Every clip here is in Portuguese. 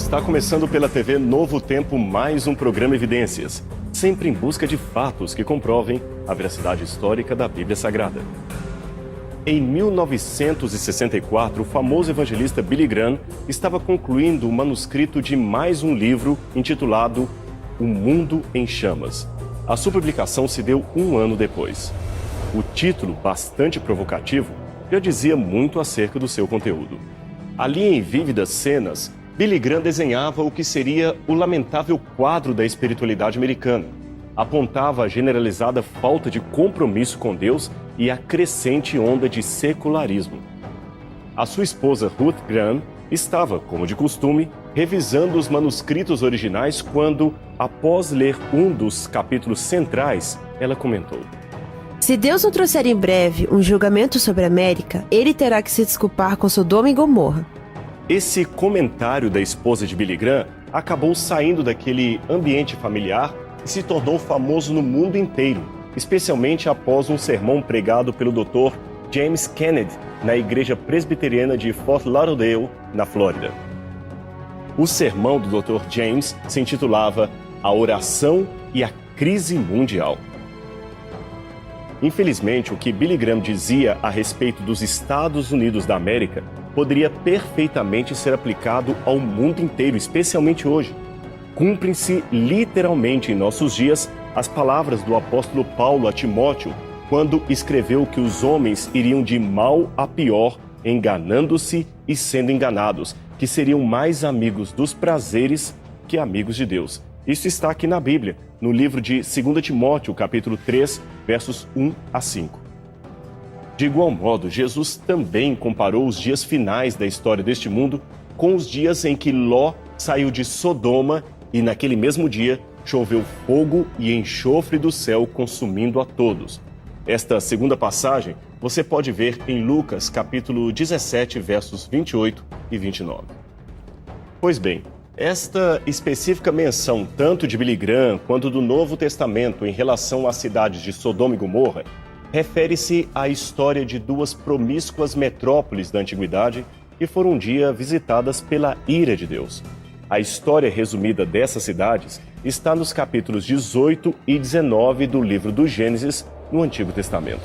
Está começando pela TV Novo Tempo mais um programa Evidências, sempre em busca de fatos que comprovem a veracidade histórica da Bíblia Sagrada. Em 1964, o famoso evangelista Billy Graham estava concluindo o manuscrito de mais um livro intitulado O Mundo em Chamas. A sua publicação se deu um ano depois. O título, bastante provocativo, já dizia muito acerca do seu conteúdo. Ali, em vívidas cenas, Billy Graham desenhava o que seria o lamentável quadro da espiritualidade americana. Apontava a generalizada falta de compromisso com Deus e a crescente onda de secularismo. A sua esposa Ruth Graham estava, como de costume, revisando os manuscritos originais quando, após ler um dos capítulos centrais, ela comentou: "Se Deus não trouxer em breve um julgamento sobre a América, ele terá que se desculpar com Sodoma e Gomorra." Esse comentário da esposa de Billy Graham acabou saindo daquele ambiente familiar e se tornou famoso no mundo inteiro, especialmente após um sermão pregado pelo Dr. James Kennedy na Igreja Presbiteriana de Fort Lauderdale, na Flórida. O sermão do Dr. James se intitulava A Oração e a Crise Mundial. Infelizmente, o que Billy Graham dizia a respeito dos Estados Unidos da América poderia perfeitamente ser aplicado ao mundo inteiro, especialmente hoje. Cumprem-se literalmente em nossos dias as palavras do apóstolo Paulo a Timóteo, quando escreveu que os homens iriam de mal a pior, enganando-se e sendo enganados, que seriam mais amigos dos prazeres que amigos de Deus. Isso está aqui na Bíblia, no livro de 2 Timóteo, capítulo 3, versos 1 a 5. De igual modo, Jesus também comparou os dias finais da história deste mundo com os dias em que Ló saiu de Sodoma e naquele mesmo dia choveu fogo e enxofre do céu consumindo a todos. Esta segunda passagem você pode ver em Lucas, capítulo 17, versos 28 e 29. Pois bem, esta específica menção tanto de Billy Graham quanto do Novo Testamento em relação às cidades de Sodoma e Gomorra refere-se à história de duas promíscuas metrópoles da antiguidade que foram um dia visitadas pela ira de Deus. A história resumida dessas cidades está nos capítulos 18 e 19 do livro do Gênesis, no Antigo Testamento.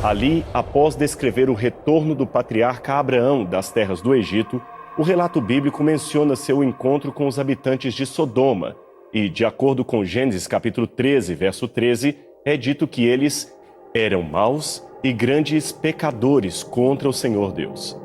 Ali, após descrever o retorno do patriarca Abraão das terras do Egito, o relato bíblico menciona seu encontro com os habitantes de Sodoma e, de acordo com Gênesis capítulo 13, verso 13, é dito que eles eram maus e grandes pecadores contra o Senhor Deus.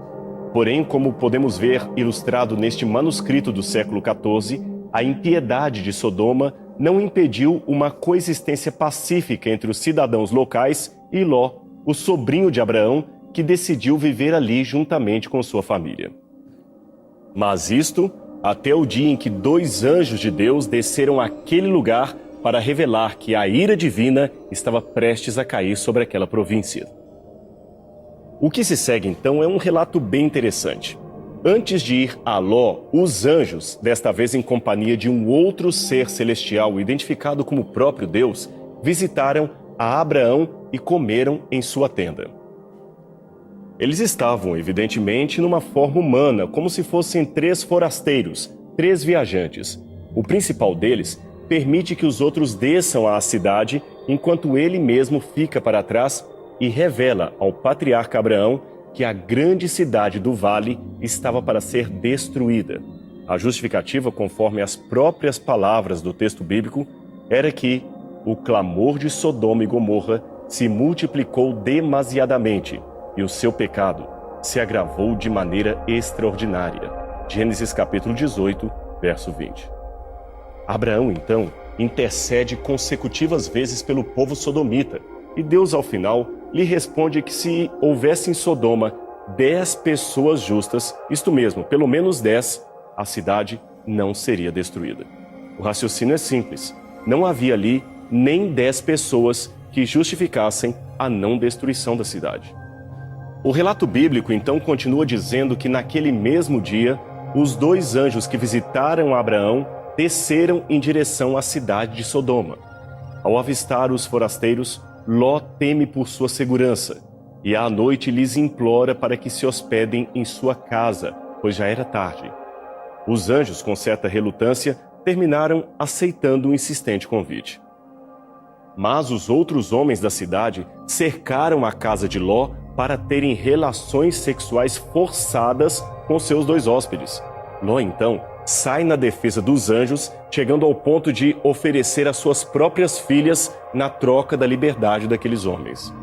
Porém, como podemos ver ilustrado neste manuscrito do século XIV, a impiedade de Sodoma não impediu uma coexistência pacífica entre os cidadãos locais e Ló, o sobrinho de Abraão, que decidiu viver ali juntamente com sua família. Mas isto até o dia em que dois anjos de Deus desceram àquele lugar para revelar que a ira divina estava prestes a cair sobre aquela província. O que se segue então é um relato bem interessante. Antes de ir a Ló, os anjos, desta vez em companhia de um outro ser celestial identificado como o próprio Deus, visitaram a Abraão e comeram em sua tenda. Eles estavam, evidentemente, numa forma humana, como se fossem três forasteiros, três viajantes. O principal deles permite que os outros desçam à cidade, enquanto ele mesmo fica para trás e revela ao patriarca Abraão que a grande cidade do vale estava para ser destruída. A justificativa, conforme as próprias palavras do texto bíblico, era que o clamor de Sodoma e Gomorra se multiplicou demasiadamente e o seu pecado se agravou de maneira extraordinária. Gênesis capítulo 18, verso 20. Abraão, então, intercede consecutivas vezes pelo povo sodomita, e Deus, ao final, lhe responde que se houvesse em Sodoma 10 pessoas justas, isto mesmo, pelo menos 10, a cidade não seria destruída. O raciocínio é simples. Não havia ali nem 10 pessoas que justificassem a não destruição da cidade. O relato bíblico, então, continua dizendo que naquele mesmo dia, os dois anjos que visitaram Abraão desceram em direção à cidade de Sodoma. Ao avistar os forasteiros, Ló teme por sua segurança e à noite lhes implora para que se hospedem em sua casa, pois já era tarde. Os anjos, com certa relutância, terminaram aceitando o insistente convite. Mas os outros homens da cidade cercaram a casa de Ló para terem relações sexuais forçadas com seus 2 hóspedes. Ló, então, sai na defesa dos anjos, chegando ao ponto de oferecer as suas próprias filhas na troca da liberdade daqueles homens.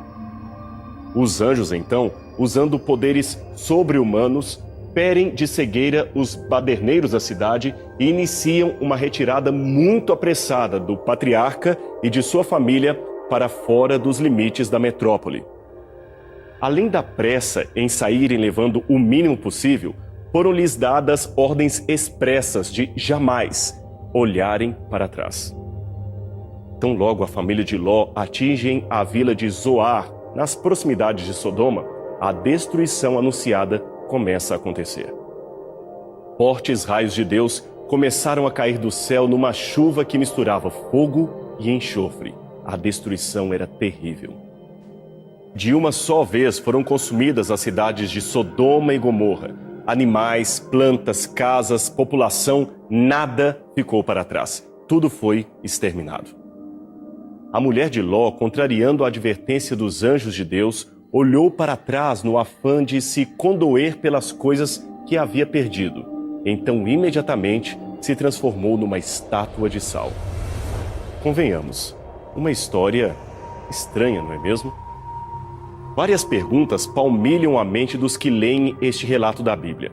Os anjos, então, usando poderes sobre-humanos, ferem de cegueira os baderneiros da cidade e iniciam uma retirada muito apressada do patriarca e de sua família para fora dos limites da metrópole. Além da pressa em saírem levando o mínimo possível, foram-lhes dadas ordens expressas de jamais olharem para trás. Tão logo a família de Ló atingem a vila de Zoar, nas proximidades de Sodoma, a destruição anunciada começa a acontecer. Fortes raios de Deus começaram a cair do céu numa chuva que misturava fogo e enxofre. A destruição era terrível. De uma só vez foram consumidas as cidades de Sodoma e Gomorra. Animais, plantas, casas, população, nada ficou para trás. Tudo foi exterminado. A mulher de Ló, contrariando a advertência dos anjos de Deus, olhou para trás no afã de se condoer pelas coisas que havia perdido. Então, imediatamente, se transformou numa estátua de sal. Convenhamos, uma história estranha, não é mesmo? Várias perguntas palmilham a mente dos que leem este relato da Bíblia.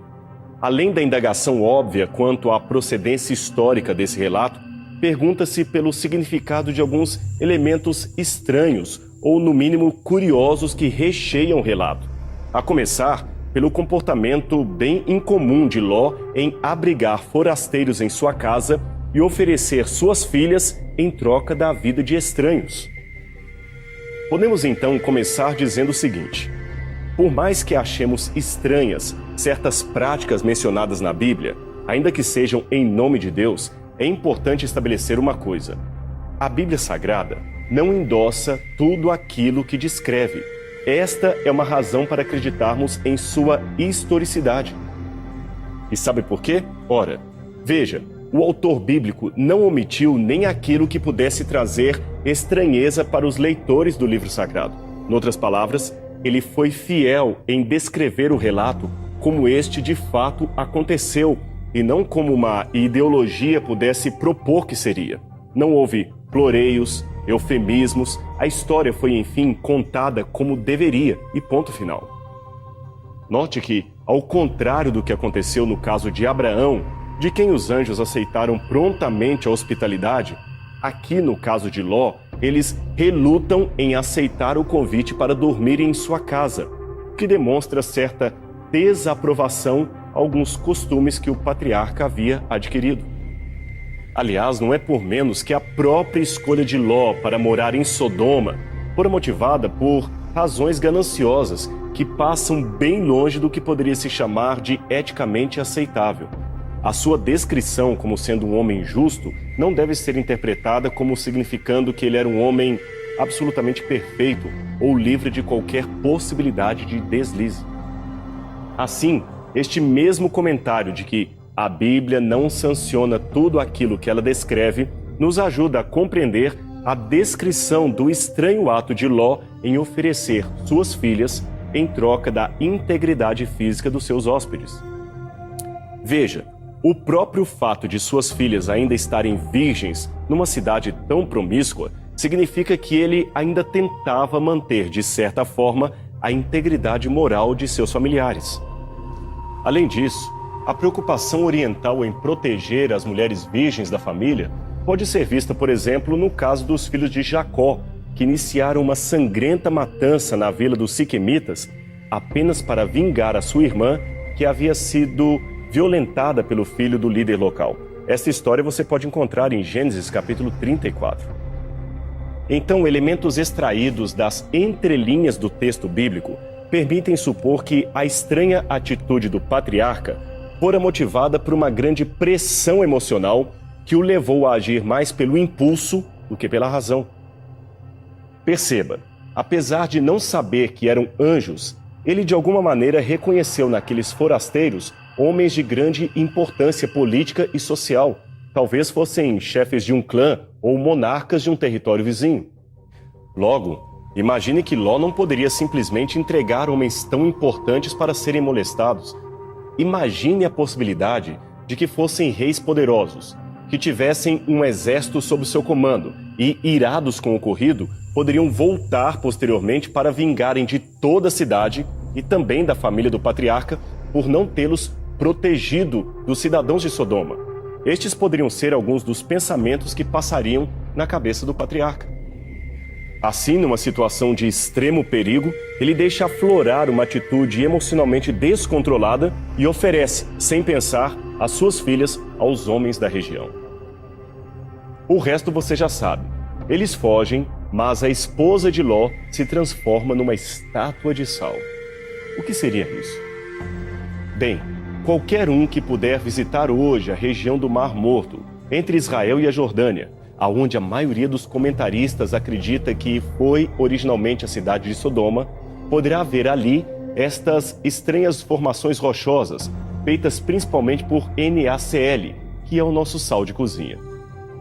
Além da indagação óbvia quanto à procedência histórica desse relato, pergunta-se pelo significado de alguns elementos estranhos ou, no mínimo, curiosos que recheiam o relato. A começar pelo comportamento bem incomum de Ló em abrigar forasteiros em sua casa e oferecer suas filhas em troca da vida de estranhos. Podemos então começar dizendo o seguinte: por mais que achemos estranhas certas práticas mencionadas na Bíblia, ainda que sejam em nome de Deus, é importante estabelecer uma coisa: a Bíblia Sagrada não endossa tudo aquilo que descreve. Esta é uma razão para acreditarmos em sua historicidade. E sabe por quê? Ora, veja, o autor bíblico não omitiu nem aquilo que pudesse trazer estranheza para os leitores do livro sagrado. Em outras palavras, ele foi fiel em descrever o relato como este de fato aconteceu, e não como uma ideologia pudesse propor que seria. Não houve floreios, eufemismos, a história foi, enfim, contada como deveria, e ponto final. Note que, ao contrário do que aconteceu no caso de Abraão, de quem os anjos aceitaram prontamente a hospitalidade, aqui no caso de Ló, eles relutam em aceitar o convite para dormir em sua casa, o que demonstra certa desaprovação a alguns costumes que o patriarca havia adquirido. Aliás, não é por menos que a própria escolha de Ló para morar em Sodoma fora motivada por razões gananciosas que passam bem longe do que poderia se chamar de eticamente aceitável. A sua descrição como sendo um homem justo não deve ser interpretada como significando que ele era um homem absolutamente perfeito ou livre de qualquer possibilidade de deslize. Assim, este mesmo comentário de que a Bíblia não sanciona tudo aquilo que ela descreve nos ajuda a compreender a descrição do estranho ato de Ló em oferecer suas filhas em troca da integridade física dos seus hóspedes. Veja, o próprio fato de suas filhas ainda estarem virgens numa cidade tão promíscua significa que ele ainda tentava manter, de certa forma, a integridade moral de seus familiares. Além disso, a preocupação oriental em proteger as mulheres virgens da família pode ser vista, por exemplo, no caso dos filhos de Jacó, que iniciaram uma sangrenta matança na vila dos Siquemitas apenas para vingar a sua irmã, que havia sido violentada pelo filho do líder local. Esta história você pode encontrar em Gênesis capítulo 34. Então, elementos extraídos das entrelinhas do texto bíblico permitem supor que a estranha atitude do patriarca fora motivada por uma grande pressão emocional que o levou a agir mais pelo impulso do que pela razão. Perceba, apesar de não saber que eram anjos, ele de alguma maneira reconheceu naqueles forasteiros homens de grande importância política e social. Talvez fossem chefes de um clã ou monarcas de um território vizinho. Logo, imagine que Ló não poderia simplesmente entregar homens tão importantes para serem molestados. Imagine a possibilidade de que fossem reis poderosos, que tivessem um exército sob seu comando e, irados com o ocorrido, poderiam voltar posteriormente para vingarem de toda a cidade e também da família do patriarca por não tê-los protegido dos cidadãos de Sodoma. Estes poderiam ser alguns dos pensamentos que passariam na cabeça do patriarca. Assim, numa situação de extremo perigo, ele deixa aflorar uma atitude emocionalmente descontrolada e oferece, sem pensar, as suas filhas aos homens da região. O resto você já sabe. Eles fogem, mas a esposa de Ló se transforma numa estátua de sal. O que seria isso? Bem, qualquer um que puder visitar hoje a região do Mar Morto, entre Israel e a Jordânia, aonde a maioria dos comentaristas acredita que foi originalmente a cidade de Sodoma, poderá ver ali estas estranhas formações rochosas, feitas principalmente por NaCl, que é o nosso sal de cozinha.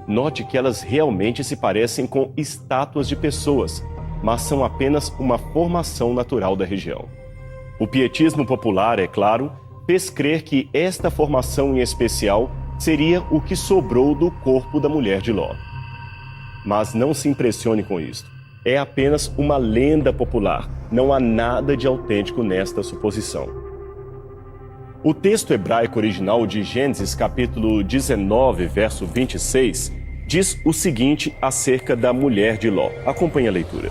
Note que elas realmente se parecem com estátuas de pessoas, mas são apenas uma formação natural da região. O pietismo popular, é claro, fez crer que esta formação em especial seria o que sobrou do corpo da mulher de Ló. Mas não se impressione com isto. É apenas uma lenda popular. Não há nada de autêntico nesta suposição. O texto hebraico original de Gênesis capítulo 19, verso 26, diz o seguinte acerca da mulher de Ló. Acompanhe a leitura.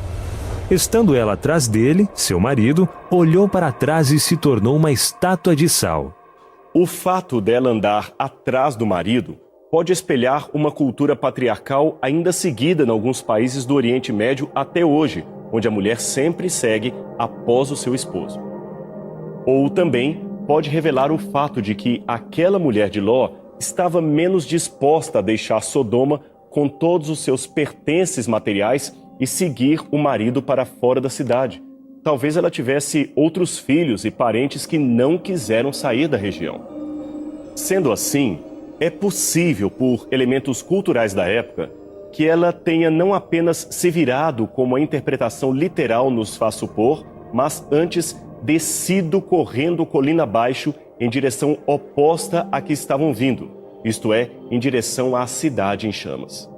Estando ela atrás dele, seu marido, olhou para trás e se tornou uma estátua de sal. O fato dela andar atrás do marido pode espelhar uma cultura patriarcal ainda seguida em alguns países do Oriente Médio até hoje, onde a mulher sempre segue após o seu esposo. Ou também pode revelar o fato de que aquela mulher de Ló estava menos disposta a deixar Sodoma com todos os seus pertences materiais e seguir o marido para fora da cidade. Talvez ela tivesse outros filhos e parentes que não quiseram sair da região. Sendo assim, é possível, por elementos culturais da época, que ela tenha não apenas se virado como a interpretação literal nos faz supor, mas antes descido correndo colina abaixo em direção oposta à que estavam vindo, isto é, em direção à cidade em chamas.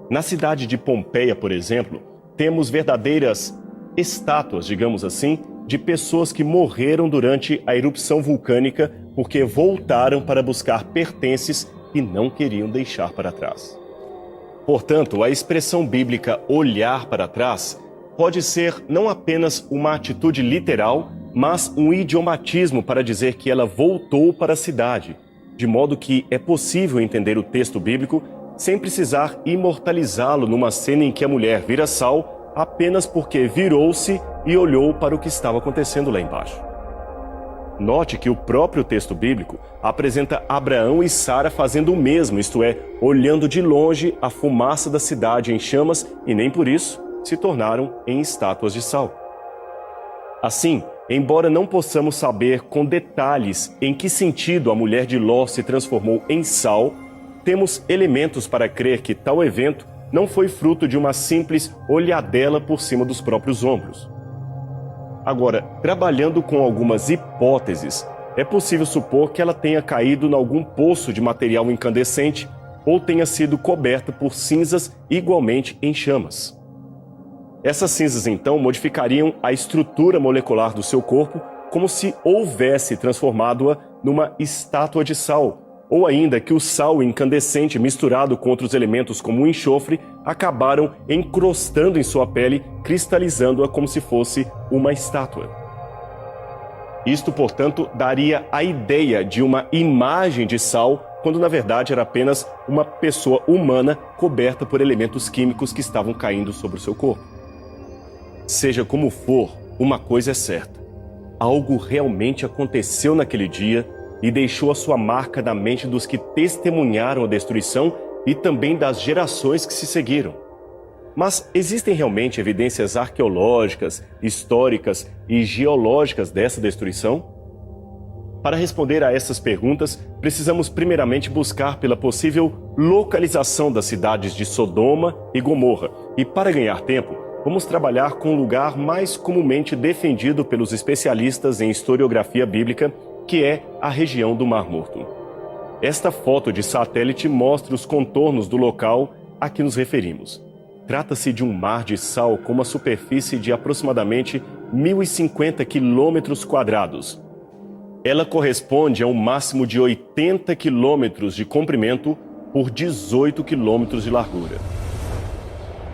Na cidade de Pompeia, por exemplo, temos verdadeiras estátuas, digamos assim, de pessoas que morreram durante a erupção vulcânica porque voltaram para buscar pertences que não queriam deixar para trás. Portanto, a expressão bíblica olhar para trás pode ser não apenas uma atitude literal, mas um idiomatismo para dizer que ela voltou para a cidade, de modo que é possível entender o texto bíblico sem precisar imortalizá-lo numa cena em que a mulher vira sal apenas porque virou-se e olhou para o que estava acontecendo lá embaixo. Note que o próprio texto bíblico apresenta Abraão e Sara fazendo o mesmo, isto é, olhando de longe a fumaça da cidade em chamas e nem por isso se tornaram em estátuas de sal. Assim, embora não possamos saber com detalhes em que sentido a mulher de Ló se transformou em sal, temos elementos para crer que tal evento não foi fruto de uma simples olhadela por cima dos próprios ombros. Agora, trabalhando com algumas hipóteses, é possível supor que ela tenha caído em algum poço de material incandescente ou tenha sido coberta por cinzas igualmente em chamas. Essas cinzas, então, modificariam a estrutura molecular do seu corpo como se houvesse transformado-a numa estátua de sal, ou ainda que o sal incandescente misturado com outros elementos como o enxofre acabaram encrostando em sua pele, cristalizando-a como se fosse uma estátua. Isto, portanto, daria a ideia de uma imagem de sal, quando na verdade era apenas uma pessoa humana coberta por elementos químicos que estavam caindo sobre o seu corpo. Seja como for, uma coisa é certa: algo realmente aconteceu naquele dia e deixou a sua marca na mente dos que testemunharam a destruição e também das gerações que se seguiram. Mas existem realmente evidências arqueológicas, históricas e geológicas dessa destruição? Para responder a essas perguntas, precisamos primeiramente buscar pela possível localização das cidades de Sodoma e Gomorra. E para ganhar tempo, vamos trabalhar com o lugar mais comumente defendido pelos especialistas em historiografia bíblica, que é a região do Mar Morto. Esta foto de satélite mostra os contornos do local a que nos referimos. Trata-se de um mar de sal com uma superfície de aproximadamente 1.050 quilômetros quadrados. Ela corresponde a um máximo de 80 quilômetros de comprimento por 18 quilômetros de largura.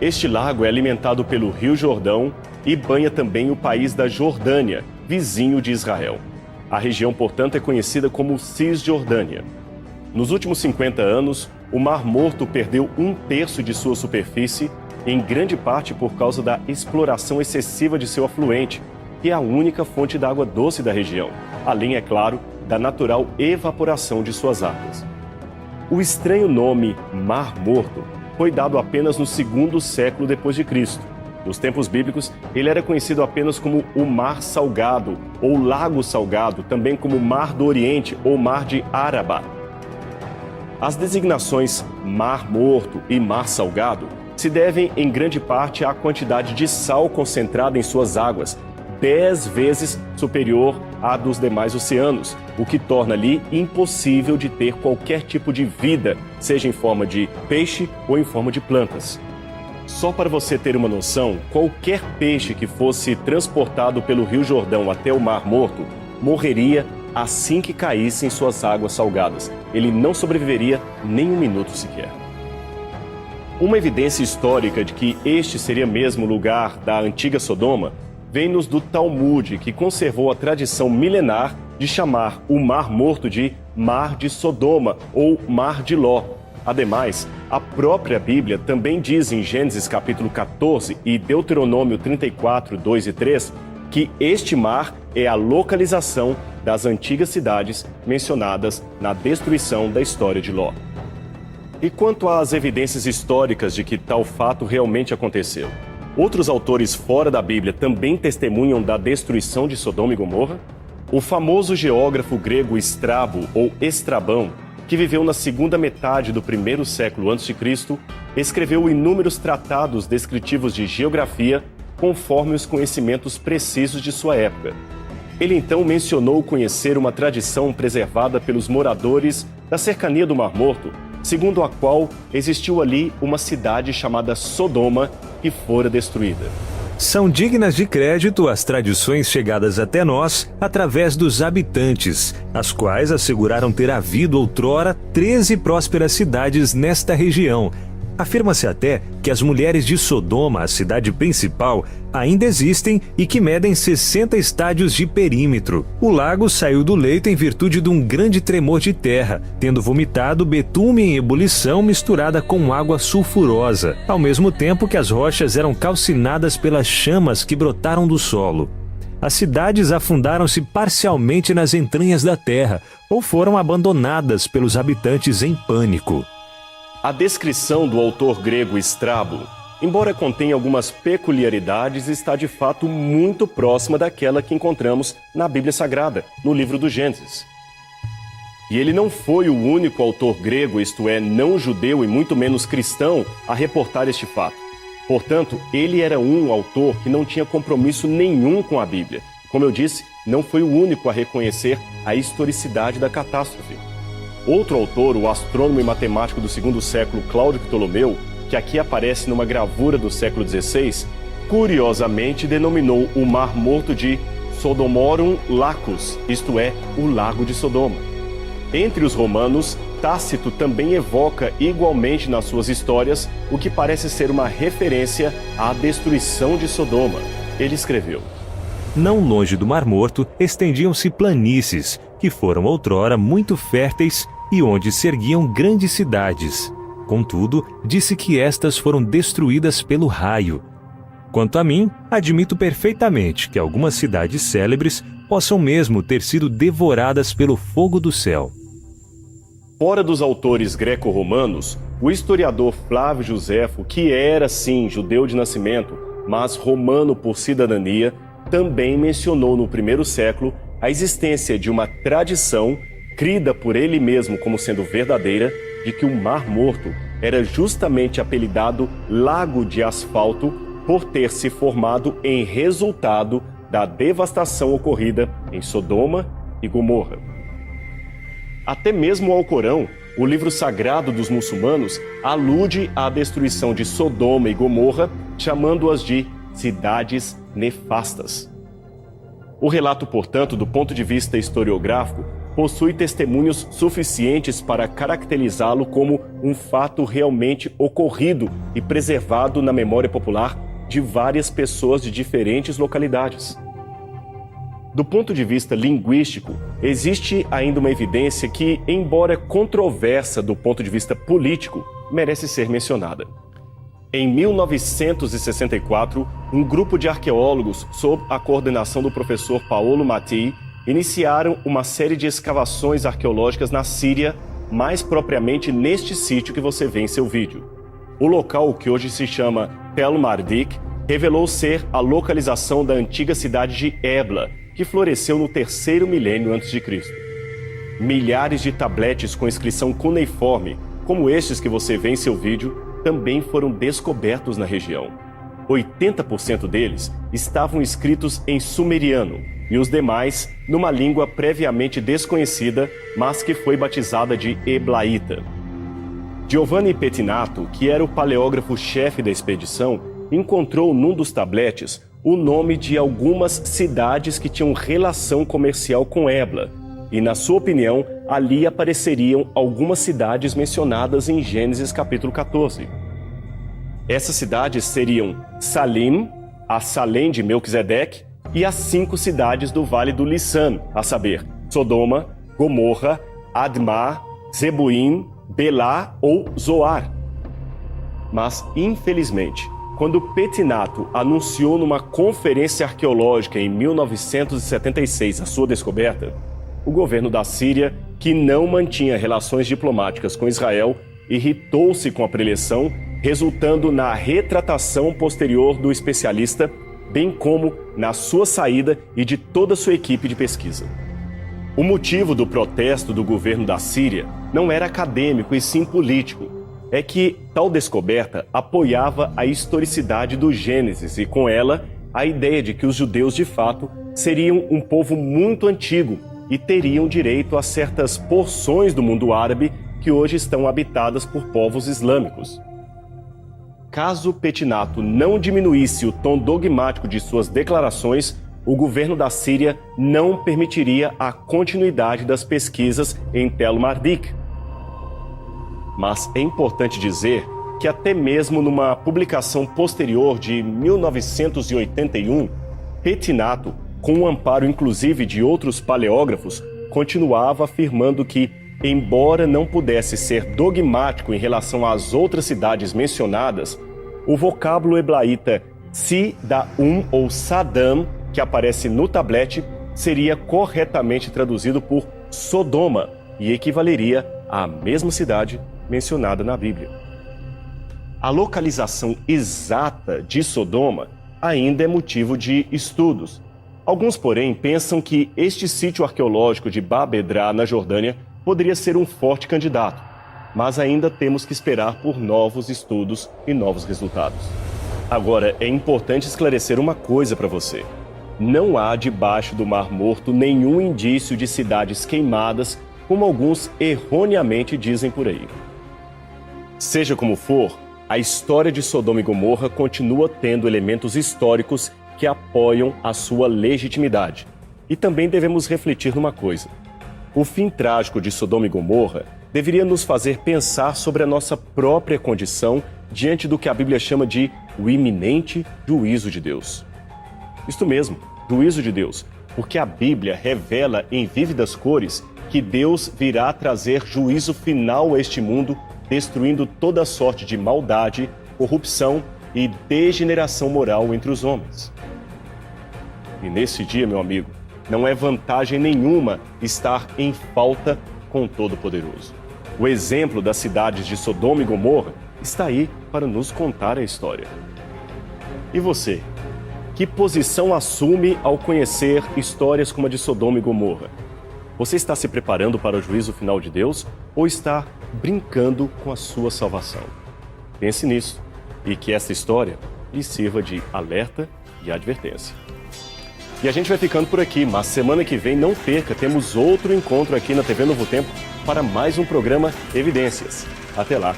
Este lago é alimentado pelo Rio Jordão e banha também o país da Jordânia, vizinho de Israel. A região, portanto, é conhecida como Cisjordânia. Nos últimos 50 anos, o Mar Morto perdeu 1/3 de sua superfície, em grande parte por causa da exploração excessiva de seu afluente, que é a única fonte de água doce da região, além, é claro, da natural evaporação de suas águas. O estranho nome Mar Morto foi dado apenas no 2º século depois de Cristo. Nos tempos bíblicos, ele era conhecido apenas como o Mar Salgado ou Lago Salgado, também como Mar do Oriente ou Mar de Araba. As designações Mar Morto e Mar Salgado se devem em grande parte à quantidade de sal concentrada em suas águas, 10 vezes superior à dos demais oceanos, o que torna ali impossível de ter qualquer tipo de vida, seja em forma de peixe ou em forma de plantas. Só para você ter uma noção, qualquer peixe que fosse transportado pelo Rio Jordão até o Mar Morto morreria assim que caísse em suas águas salgadas. Ele não sobreviveria nem um minuto sequer. Uma evidência histórica de que este seria mesmo o lugar da antiga Sodoma vem-nos do Talmud, que conservou a tradição milenar de chamar o Mar Morto de Mar de Sodoma ou Mar de Ló. Ademais, a própria Bíblia também diz em Gênesis capítulo 14 e Deuteronômio 34, 2 e 3, que este mar é a localização das antigas cidades mencionadas na destruição da história de Ló. E quanto às evidências históricas de que tal fato realmente aconteceu? Outros autores fora da Bíblia também testemunham da destruição de Sodoma e Gomorra? O famoso geógrafo grego Estrabo, ou Estrabão, que viveu na segunda metade do 1º século a.C., escreveu inúmeros tratados descritivos de geografia conforme os conhecimentos precisos de sua época. Ele então mencionou conhecer uma tradição preservada pelos moradores da cercania do Mar Morto, segundo a qual existiu ali uma cidade chamada Sodoma que fora destruída. São dignas de crédito as tradições chegadas até nós através dos habitantes, as quais asseguraram ter havido outrora 13 prósperas cidades nesta região. Afirma-se até que as mulheres de Sodoma, a cidade principal, ainda existem e que medem 60 estádios de perímetro. O lago saiu do leito em virtude de um grande tremor de terra, tendo vomitado betume em ebulição misturada com água sulfurosa, ao mesmo tempo que as rochas eram calcinadas pelas chamas que brotaram do solo. As cidades afundaram-se parcialmente nas entranhas da terra ou foram abandonadas pelos habitantes em pânico. A descrição do autor grego Estrabo, embora contenha algumas peculiaridades, está de fato muito próxima daquela que encontramos na Bíblia Sagrada, no livro do Gênesis. E ele não foi o único autor grego, isto é, não judeu e muito menos cristão, a reportar este fato. Portanto, ele era um autor que não tinha compromisso nenhum com a Bíblia. Como eu disse, não foi o único a reconhecer a historicidade da catástrofe. Outro autor, o astrônomo e matemático do 2º século Cláudio Ptolomeu, que aqui aparece numa gravura do século XVI, curiosamente denominou o Mar Morto de Sodomorum Lacus, isto é, o Lago de Sodoma. Entre os romanos, Tácito também evoca igualmente nas suas histórias o que parece ser uma referência à destruição de Sodoma. Ele escreveu: Não longe do Mar Morto estendiam-se planícies, que foram outrora muito férteis e onde se erguiam grandes cidades. Contudo, disse que estas foram destruídas pelo raio. Quanto a mim, admito perfeitamente que algumas cidades célebres possam mesmo ter sido devoradas pelo fogo do céu. Fora dos autores greco-romanos, o historiador Flávio Josefo, que era sim judeu de nascimento, mas romano por cidadania, também mencionou no 1º século a existência de uma tradição, crida por ele mesmo como sendo verdadeira, de que o Mar Morto era justamente apelidado Lago de Asfalto por ter se formado em resultado da devastação ocorrida em Sodoma e Gomorra. Até mesmo o Alcorão, o livro sagrado dos muçulmanos, alude à destruição de Sodoma e Gomorra, chamando-as de cidades nefastas. O relato, portanto, do ponto de vista historiográfico, possui testemunhos suficientes para caracterizá-lo como um fato realmente ocorrido e preservado na memória popular de várias pessoas de diferentes localidades. Do ponto de vista linguístico, existe ainda uma evidência que, embora controversa do ponto de vista político, merece ser mencionada. Em 1964, um grupo de arqueólogos, sob a coordenação do professor Paolo Matti, iniciaram uma série de escavações arqueológicas na Síria, mais propriamente neste sítio que você vê em seu vídeo. O local, que hoje se chama Tel Mardik, revelou ser a localização da antiga cidade de Ebla, que floresceu no 3º milênio a.C. Milhares de tabletes com inscrição cuneiforme, como estes que você vê em seu vídeo, também foram descobertos na região. 80% deles estavam escritos em sumeriano e os demais numa língua previamente desconhecida, mas que foi batizada de Eblaíta. Giovanni Pettinato, que era o paleógrafo-chefe da expedição, encontrou num dos tabletes o nome de algumas cidades que tinham relação comercial com Ebla, e, na sua opinião, ali apareceriam algumas cidades mencionadas em Gênesis capítulo 14. Essas cidades seriam Salim, a Salém de Melquisedeque, e as 5 cidades do Vale do Lissan, a saber, Sodoma, Gomorra, Admá, Zebuim, Belá ou Zoar. Mas, infelizmente, quando Pettinato anunciou numa conferência arqueológica em 1976 a sua descoberta, o governo da Síria, que não mantinha relações diplomáticas com Israel, irritou-se com a preleção, resultando na retratação posterior do especialista, bem como na sua saída e de toda a sua equipe de pesquisa. O motivo do protesto do governo da Síria não era acadêmico e sim político. É que tal descoberta apoiava a historicidade do Gênesis e, com ela, a ideia de que os judeus, de fato, seriam um povo muito antigo e teriam direito a certas porções do mundo árabe que hoje estão habitadas por povos islâmicos. Caso Pettinato não diminuísse o tom dogmático de suas declarações, o governo da Síria não permitiria a continuidade das pesquisas em Tel Mardik. Mas é importante dizer que até mesmo numa publicação posterior de 1981, Pettinato, com o amparo inclusive de outros paleógrafos, continuava afirmando que, embora não pudesse ser dogmático em relação às outras cidades mencionadas, o vocábulo eblaíta Si-da-Um ou Sadam, que aparece no tablete, seria corretamente traduzido por Sodoma e equivaleria à mesma cidade mencionada na Bíblia. A localização exata de Sodoma ainda é motivo de estudos. Alguns, porém, pensam que este sítio arqueológico de Bab Edrá, na Jordânia, poderia ser um forte candidato, mas ainda temos que esperar por novos estudos e novos resultados. Agora, é importante esclarecer uma coisa para você. Não há debaixo do Mar Morto nenhum indício de cidades queimadas, como alguns erroneamente dizem por aí. Seja como for, a história de Sodoma e Gomorra continua tendo elementos históricos que apoiam a sua legitimidade. E também devemos refletir numa coisa. O fim trágico de Sodoma e Gomorra deveria nos fazer pensar sobre a nossa própria condição diante do que a Bíblia chama de o iminente juízo de Deus. Isto mesmo, juízo de Deus, porque a Bíblia revela em vívidas cores que Deus virá trazer juízo final a este mundo, destruindo toda sorte de maldade, corrupção e degeneração moral entre os homens. E nesse dia, meu amigo, não é vantagem nenhuma estar em falta com o Todo-Poderoso. O exemplo das cidades de Sodoma e Gomorra está aí para nos contar a história. E você? Que posição assume ao conhecer histórias como a de Sodoma e Gomorra? Você está se preparando para o juízo final de Deus ou está brincando com a sua salvação? Pense nisso e que esta história lhe sirva de alerta e advertência. E a gente vai ficando por aqui, mas semana que vem, não perca, temos outro encontro aqui na TV Novo Tempo para mais um programa Evidências. Até lá!